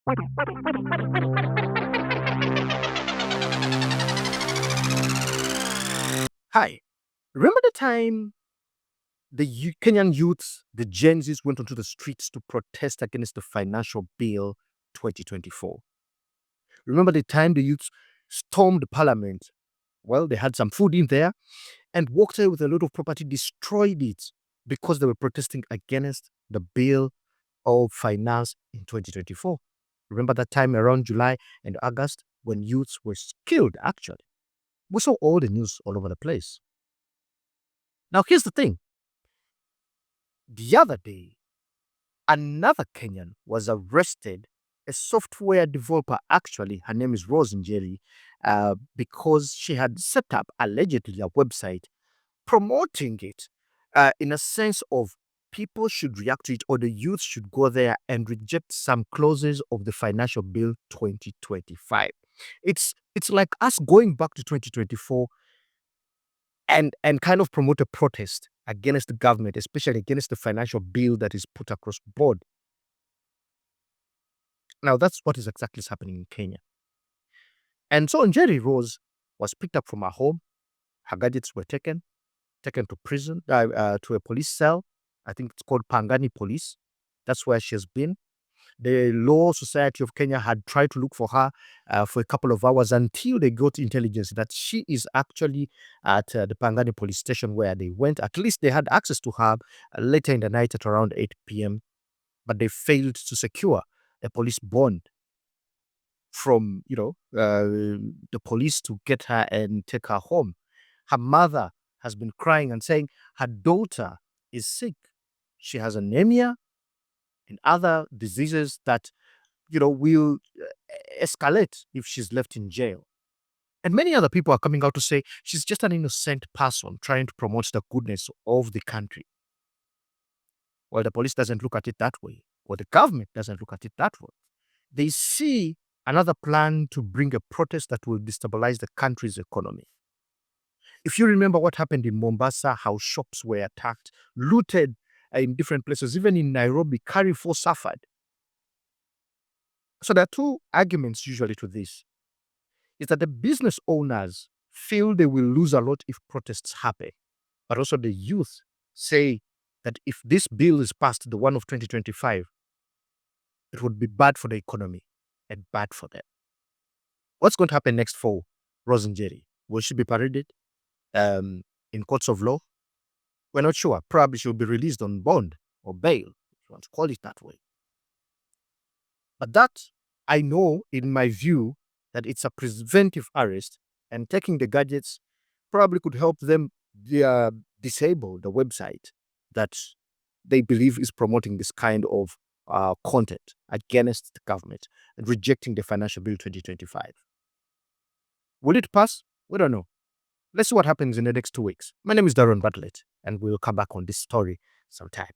Hi. Remember the time the Kenyan youths, the Gen Zs, went onto the streets to protest against the financial bill 2024? Remember the time the youths stormed parliament? Well, they had some food in there and walked away with a lot of property, destroyed it because they were protesting against the bill of finance in 2024. Remember that time around July and August when youths were killed, actually? We saw all the news all over the place. Now, here's the thing. The other day, another Kenyan was arrested, a software developer, actually, her name is Njeri, because she had set up allegedly a website promoting it in a sense of people should react to it or the youth should go there and reject some clauses of the financial bill 2025. It's like us going back to 2024 and kind of promote a protest against the government, especially against the financial bill that is put across board. Now, that's what is exactly happening in Kenya. And so Njeri Rose was picked up from her home. Her gadgets were taken to prison, to a police cell. I think it's called Pangani Police. That's where she has been. The Law Society of Kenya had tried to look for her for a couple of hours until they got intelligence that she is actually at the Pangani police station where they went. At least they had access to her later in the night at around 8 p.m., but they failed to secure a police bond from, the police to get her and take her home. Her mother has been crying and saying her daughter is sick. She has anemia and other diseases that will escalate if she's left in jail. And many other people are coming out to say she's just an innocent person trying to promote the goodness of the country. Well, the police doesn't look at it that way, or the government doesn't look at it that way. They see another plan to bring a protest that will destabilize the country's economy. If you remember what happened in Mombasa, how shops were attacked, looted in different places, even in Nairobi, Carrefour suffered. So there are two arguments usually to this. Is that the business owners feel they will lose a lot if protests happen, but also the youth say that if this bill is passed, the one of 2025, it would be bad for the economy and bad for them. What's going to happen next for Rose Njeri? Will she be paraded in courts of law? We're not sure. Probably she'll be released on bond or bail, if you want to call it that way. But that, I know, in my view, that it's a preventive arrest, and taking the gadgets probably could help them disable the website that they believe is promoting this kind of content against the government and rejecting the Financial Bill 2025. Will it pass? We don't know. Let's see what happens in the next 2 weeks. My name is Darren Bartlett, and we'll come back on this story sometime.